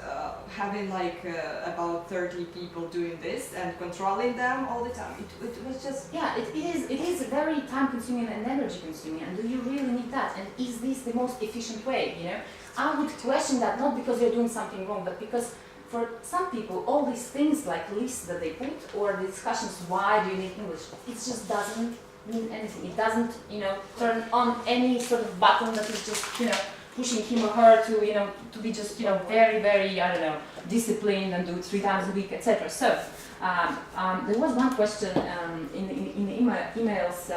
Having about 30 people doing this and controlling them all the time. It was just... Yeah, it is very time consuming and energy consuming, and do you really need that? And is this the most efficient way, I would question that, not because you're doing something wrong, but because for some people, all these things like lists that they put or the discussions, why do you need English, it just doesn't mean anything. It doesn't, turn on any sort of button that is just, pushing him or her to, to be just, very, very, disciplined and do it 3 times a week, etc. So There was one question in the emails.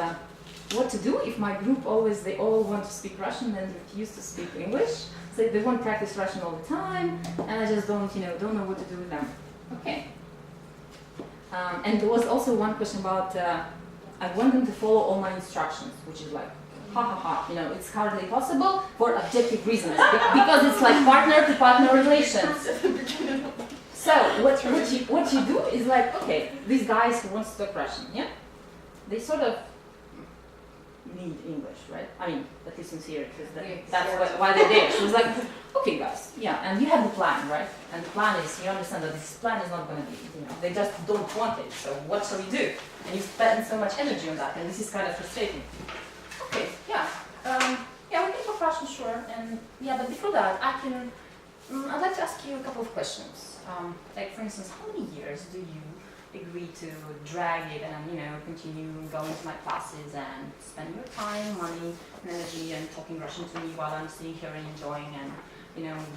What to do if my group they all want to speak Russian and refuse to speak English? So they won't practice Russian all the time, and I just don't know what to do with them. Okay. And there was also one question about I want them to follow all my instructions, which is like, ha ha ha, it's hardly possible for objective reasons because it's like partner-to-partner relations. So what you do is like, okay, these guys who want to talk Russian, yeah, they sort of need English, right? I mean, at least in theory, because that's why they're there. So it's like, okay, guys, yeah, and you have the plan, right? And the plan is, you understand that this plan is not going to be, they just don't want it. So what shall we do? And you spend so much energy on that, and this is kind of frustrating. Okay, yeah, we can talk Russian, sure, and but before that, I'd like to ask you a couple of questions. Like, for instance, how many years do you agree to drag it and continue going to my classes and spend your time, money, and energy and talking Russian to me while I'm sitting here and enjoying and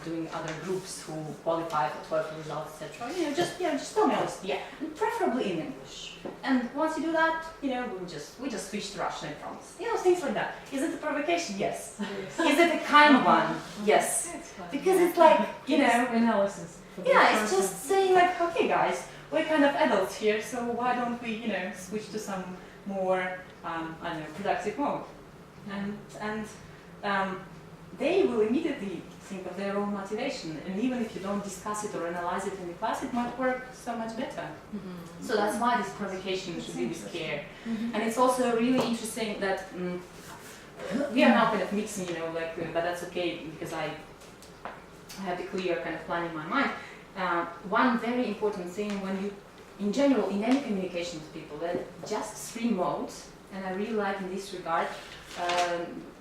doing other groups who qualify for 12 results, etc. Just tell me honestly, and preferably in English. And once you do that, we just switch to Russian, I promise. Things like that. Is it a provocation? Yes. Is it a kind one? Yes. Because it's like, analysis. It's just saying like, okay guys, we're kind of adults here, so why don't we, switch to some more, productive mode? And they will immediately think of their own motivation, and even if you don't discuss it or analyze it in the class, it might work so much better. Mm-hmm. So that's why this provocation should be with care. Mm-hmm. And it's also really interesting that we are now kind of mixing, but that's okay because I have the clear kind of plan in my mind. One very important thing when you, in general, in any communication with people, there are just 3 modes, and I really like in this regard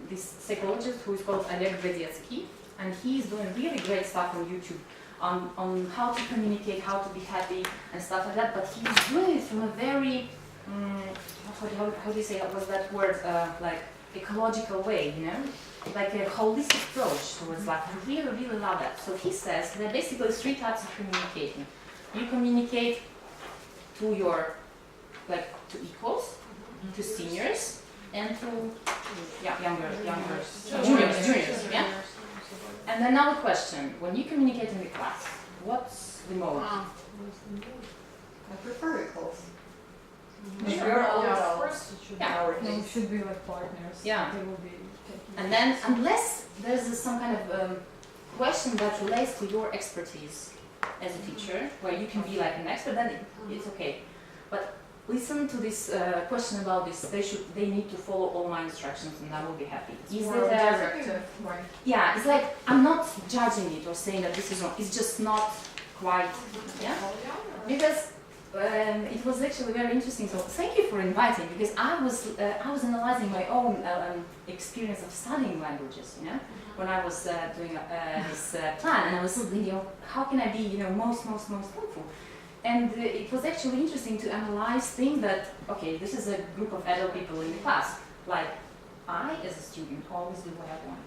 this psychologist who is called Oleg Vedetsky, and he's doing really great stuff on YouTube on how to communicate, how to be happy and stuff like that, but he's doing it from a very, how do you say, what was that word, like ecological way, like a holistic approach towards life. I really, really love that. So he says there are basically 3 types of communicating. You communicate to your, to equals, to seniors, and to juniors, yeah? And then now the question, when you communicate in the class, what's the mode? I prefer equals. Sure. First, They should be like partners. Yeah. They will be taking. And then, unless there's some kind of question that relates to your expertise as a teacher, where you can be like an expert, then it's okay. But listen to this question about this. They need to follow all my instructions, and I will be happy. Is it directive? Right. Yeah, it's like I'm not judging it or saying that this is wrong. It's just not quite. Yeah. Because. It was actually very interesting. So thank you for inviting, because I was analyzing my own experience of studying languages. When I was doing this plan, and I was thinking, how can I be most helpful? And it was actually interesting to analyze things that this is a group of adult people in the class. Like I, as a student, always do what I want.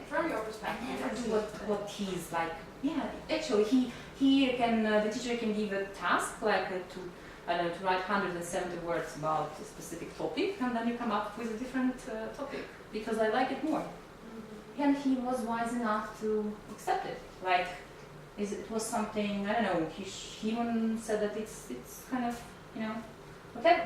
From your perspective, I never do what he's like. Yeah, actually, the teacher can give a task to write 170 words about a specific topic, and then you come up with a different topic because I like it more. And he was wise enough to accept it. It was something, I don't know. He even said that it's kind of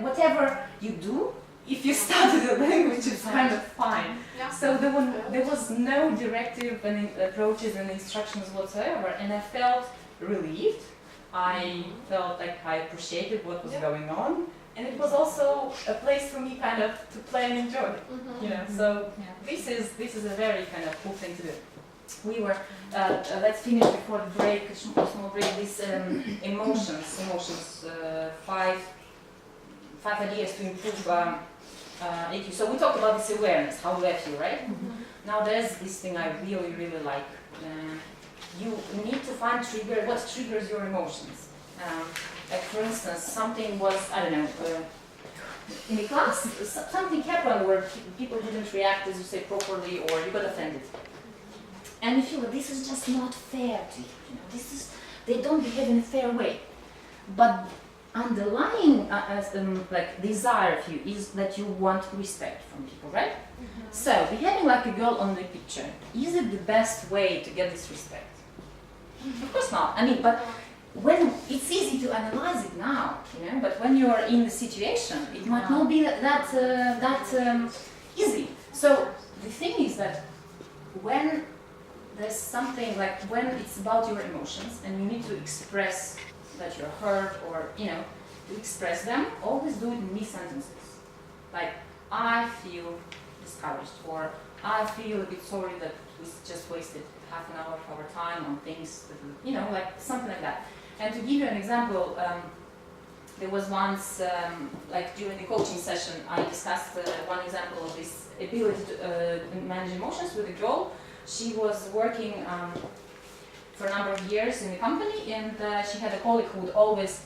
whatever you do. If you study the language, it's kind of fine. Yeah. So there was no directive and approaches and instructions whatsoever, and I felt relieved. I felt like I appreciated what was going on, and it was also a place for me kind of to play and enjoy. So this is a very kind of cool thing to do. We were let's finish before the break, a small break. This emotions, 5 ideas to improve EQ. So we talked about this awareness, how we feel, right? Now there's this thing I really, really like. You need to find what triggers your emotions. Like for instance, something was, I don't know, in the class, something happened where people didn't react, as you say, properly, or you got offended. And you feel that this is just not fair to you. They don't behave in a fair way. but underlying like desire of you is that you want respect from people, right? So behaving like a girl on the picture, is it the best way to get this respect? Of course not. I mean, but when it's easy to analyze it now, you know, but when you're in the situation, it might not be that easy. So the thing is that when there's something like when it's about your emotions and you need to express that you're hurt or, you know, to express them, always do it in me sentences. Like, I feel discouraged, or I feel a bit sorry that we just wasted half an hour of our time on things that, you know, like something like that. And to give you an example, there was once, like during the coaching session, I discussed one example of this ability to manage emotions with a girl. She was working for a number of years in the company, and she had a colleague who would always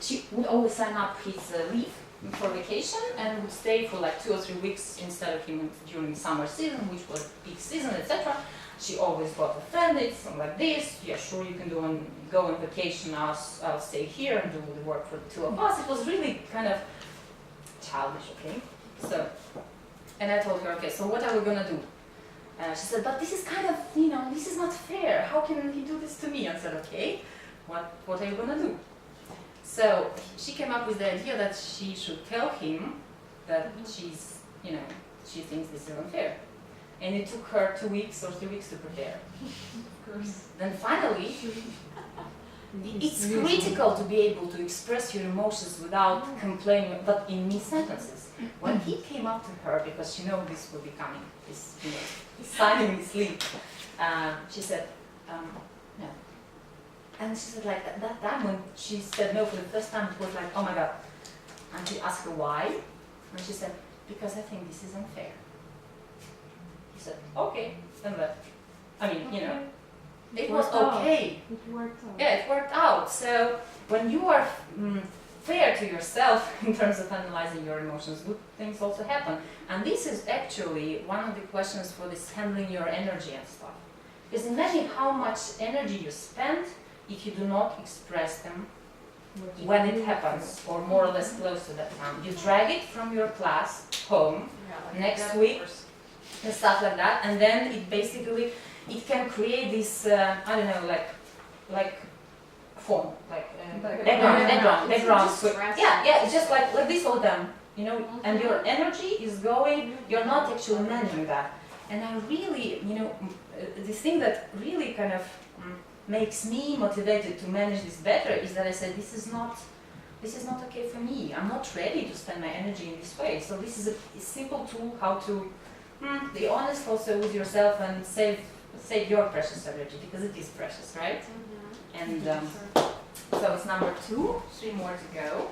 sign up his leave for vacation and would stay for like 2 or 3 weeks instead of him during summer season, which was peak season, etc. She always got offended, something like this. Yeah, sure, you can go on vacation. I'll stay here and do the work for the two of us. It was really kind of childish, okay? So, and I told her, okay, so what are we gonna do? She said, but this is kind of, you know, this is not fair. How can he do this to me? I said, okay, what are you gonna do? So she came up with the idea that she should tell him that she's, you know, she thinks this is unfair. And it took her 2 weeks or 3 weeks to prepare. Of course. Then finally, it's critical to be able to express your emotions without complaining, but in me sentences. When he came up to her, because she knows this will be coming, this, you know, signing this leave, she said, no. And she said, like, at that time when she said no for the first time, it was like, oh my God. And she asked her why, and she said, because I think this is unfair. He said, okay, then left. I mean, you know, it was okay. It worked out. Yeah, it worked out. So when you are fair to yourself in terms of analyzing your emotions, good things also happen. And this is actually one of the questions for this handling your energy and stuff. Because imagine how much energy you spend if you do not express them when it happens, or more or less close to that time. You drag it from your class home next week and stuff like that, and then it basically, it can create this, I don't know, like form, like background. So, yeah, it's just like this all the time, you know, and your energy is going, you're not actually managing that. And I really, you know, the thing that really kind of makes me motivated to manage this better is that I said, this is not okay for me. I'm not ready to spend my energy in this way. So this is a simple tool how to be honest also with yourself and save your precious energy, because it is precious, right? And so it's number 2, 3 more to go.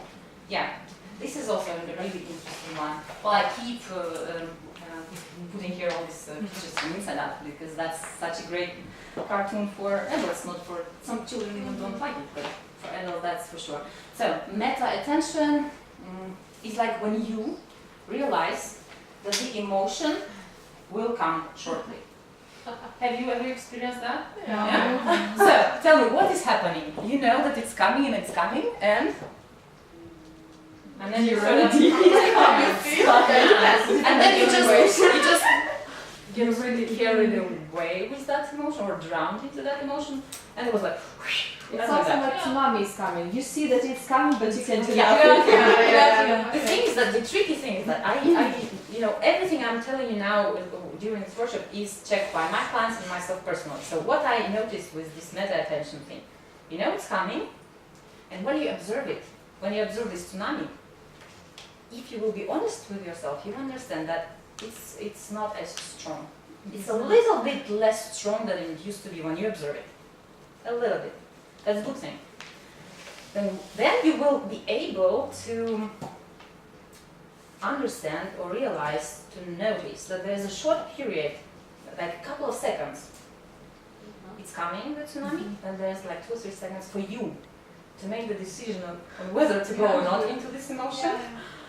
Yeah, this is also a really interesting one. Well, I keep putting here all these pictures from inside out because that's such a great cartoon for adults, not for some children even don't like it, but for adults that's for sure. So meta attention is like when you realize that the emotion will come shortly. Have you ever experienced that? Yeah. So tell me, what is happening? You know that it's coming and it's coming, and then you're ready. And then you just get really carried away with that emotion or drowned into that emotion, and it was like. It's also like tsunami is coming. You see that it's coming, but you can't. The thing is that the tricky thing is that I you know, everything I'm telling you now during this workshop is checked by my clients and myself personally. So what I noticed with this meta attention thing, you know it's coming, and when you observe it, when you observe this tsunami, if you will be honest with yourself, you understand that it's not as strong. It's a little bit less strong than it used to be when you observe it. A little bit. That's a good thing. Then you will be able to understand or realize, to notice that there's a short period, like a couple of seconds. It's coming, the tsunami, and there's like 2 or 3 seconds for you to make the decision on whether to go or not into this emotion,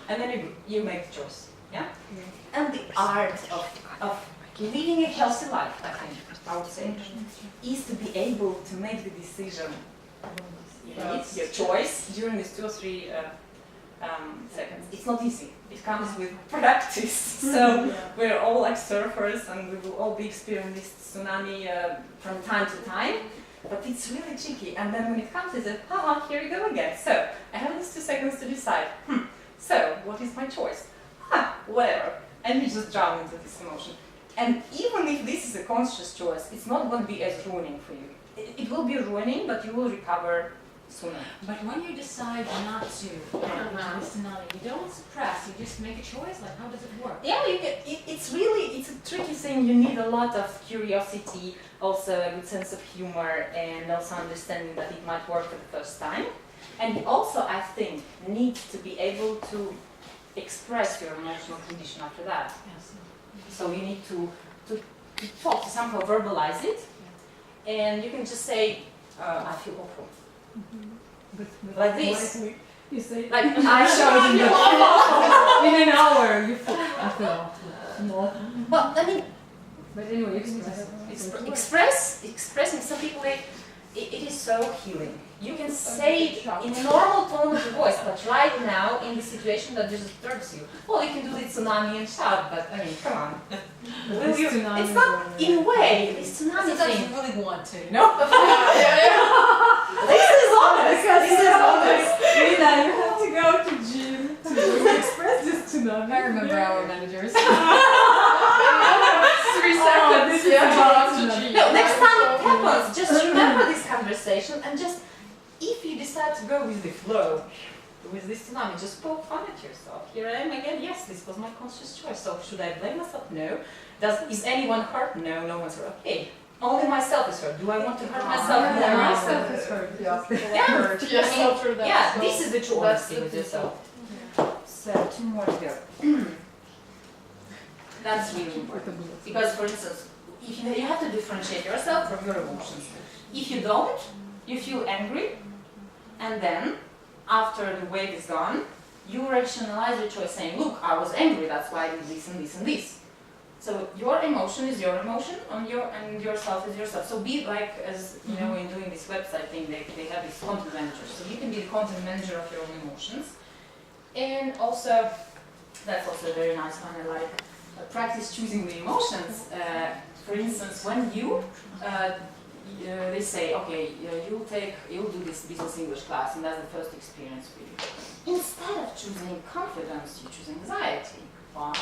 and then you make the choice. Yeah? And the art of living a healthy life, I think, I would say, is to be able to make the decision you need your choice during these 2 or 3 seconds. It's not easy. It comes with practice. So we're all like surfers, and we will all be experiencing this tsunami from time to time. But it's really tricky. And then when it comes, it's like, here you go again. So I have these 2 seconds to decide. So what is my choice? Whatever. And you just drown into this emotion. And even if this is a conscious choice, it's not going to be as ruining for you. It will be ruining, but you will recover sooner. But when you decide not to get this tsunami, you don't suppress, you just make a choice? Like, how does it work? Yeah, you get, it's a tricky thing. You need a lot of curiosity, also a good sense of humor, and also understanding that it might work for the first time. And you also, I think, need to be able to express your emotional condition after that. Yes. So you need to talk, to somehow verbalize it, and you can just say, I feel awful. Like this. You say, like I showed you in an hour. You feel, I feel awful. Well, I mean, but anyway, expressing. Some people, it is so healing. You can say it in a normal tone of your voice, but right now, in the situation that disturbs you, well, you can do the tsunami and shout, but I mean, come on. It's not, in a way, this tsunami thing. You really want to, no? This is honest. This is honest. Lina, you have to go to gym to express this tsunami. I remember our managers. 3 seconds. This is no, next time it happens, just remember this conversation and just, if you decide to go with the flow, with this tsunami, just poke fun at yourself. Here I am again. Yes, this was my conscious choice. So should I blame myself? No. Is anyone hurt? No, no one's hurt. Okay. Only myself is hurt. Do I want to hurt myself? No, myself is hurt. Yeah, this is the true honesty with yourself. So 2 more to go. That's really important. Because, for instance, if you have to differentiate yourself from your emotions. If you don't, you feel angry, and then, after the wave is gone, you rationalize your choice saying, look, I was angry, that's why I did this and this and this. So your emotion is your emotion, and yourself is yourself. So be like, as you know, in doing this website thing, they have these content managers. So you can be the content manager of your own emotions. And also, that's also a very nice one, I like. Practice choosing the emotions. For instance, when they say, okay, you'll do this business English class, and that's the first experience for you. Instead of choosing confidence, you choose anxiety. Why?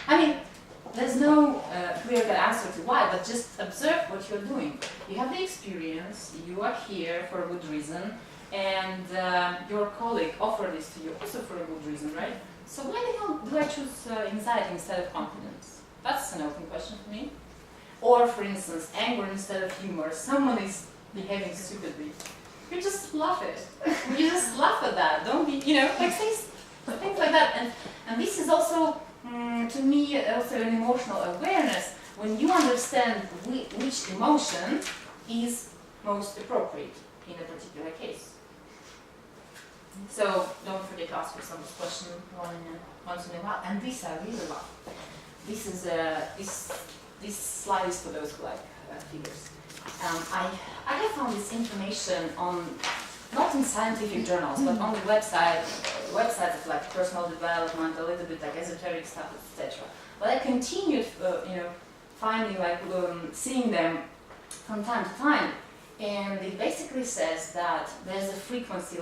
I mean, there's no clear-cut answer to why, but just observe what you're doing. You have the experience, you are here for a good reason, and your colleague offered this to you also for a good reason, right? So why the hell do I choose anxiety instead of confidence? That's an open question for me. Or, for instance, anger instead of humor. Someone is behaving stupidly. You just laugh at it. You just laugh at that. Don't be, like things like that. And this is also, to me, also an emotional awareness. When you understand which emotion is most appropriate in a particular case. So don't forget to ask yourself this question once in a while. And this I really love. This is this slide is for those who like figures. I have found this information not in scientific journals, but on the websites of like personal development, a little bit like esoteric stuff, etc. But I continued, finding seeing them from time to time, and it basically says that there's a frequency,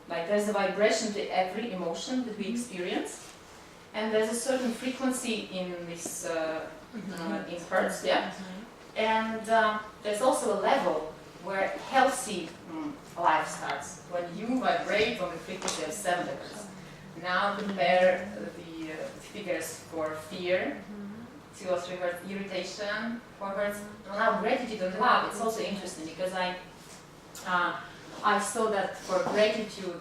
there's a vibration to every emotion that we experience. And there's a certain frequency in this, in hertz, yeah? And there's also a level where healthy life starts, when you vibrate on the frequency of 7 hertz. Now compare the figures for fear, 2 or 3 hertz, irritation, 4 hertz. Now gratitude and love, it's also interesting because I saw that for gratitude,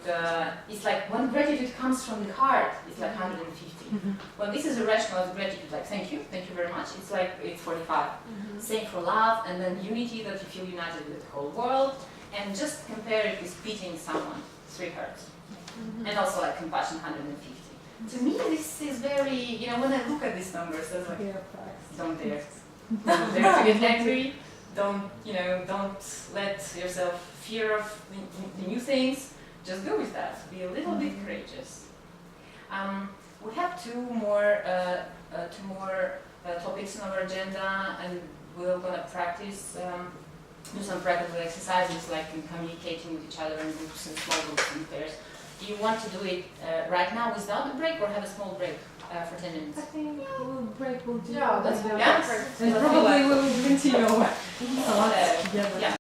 it's like when gratitude comes from the heart, it's like 150. When this is irrational gratitude, like thank you very much, it's 45. Same for love, and then unity, that you feel united with the whole world, and just compare it with pitying someone, 3 hertz. And also like compassion, 150. To me, this is very, when I look at these numbers, I was like, don't dare to get angry. don't let yourself fear of the new things. Just go with that. Be a little bit courageous. We have two more topics on our agenda, and we're gonna practice. Do some practical exercises like in communicating with each other in groups and small groups and pairs. Do you want to do it right now without a break, or have a small break for 10 minutes? I think we'll do. Yeah, that's Yeah. And probably we will continue a lot together. Yeah.